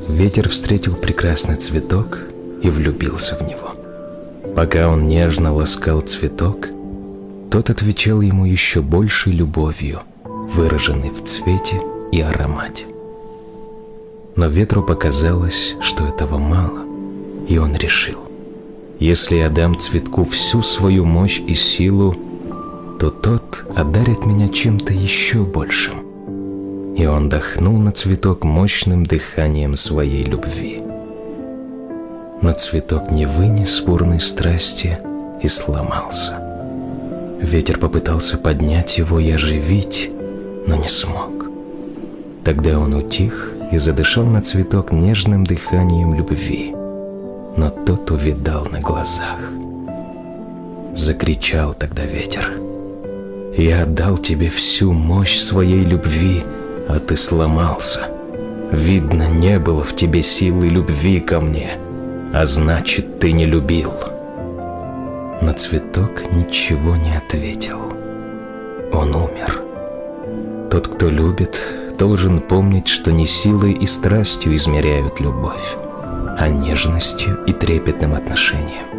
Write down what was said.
Ветер встретил прекрасный цветок и влюбился в него. Пока он нежно ласкал цветок, тот отвечал ему еще большей любовью, выраженной в цвете и аромате. Но ветру показалось, что этого мало, и он решил: если я дам цветку всю свою мощь и силу, то тот одарит меня чем-то еще большим. И он дохнул на цветок мощным дыханием своей любви. Но цветок не вынес бурной страсти и сломался. Ветер попытался поднять его и оживить, но не смог. Тогда он утих и задышал на цветок нежным дыханием любви, но тот увядал на глазах. Закричал тогда ветер: «Я отдал тебе всю мощь своей любви, а ты сломался. Видно, не было в тебе силы любви ко мне, а значит, ты не любил». Но цветок ничего не ответил. Он умер. Тот, кто любит, должен помнить, что не силой и страстью измеряют любовь, а нежностью и трепетным отношением.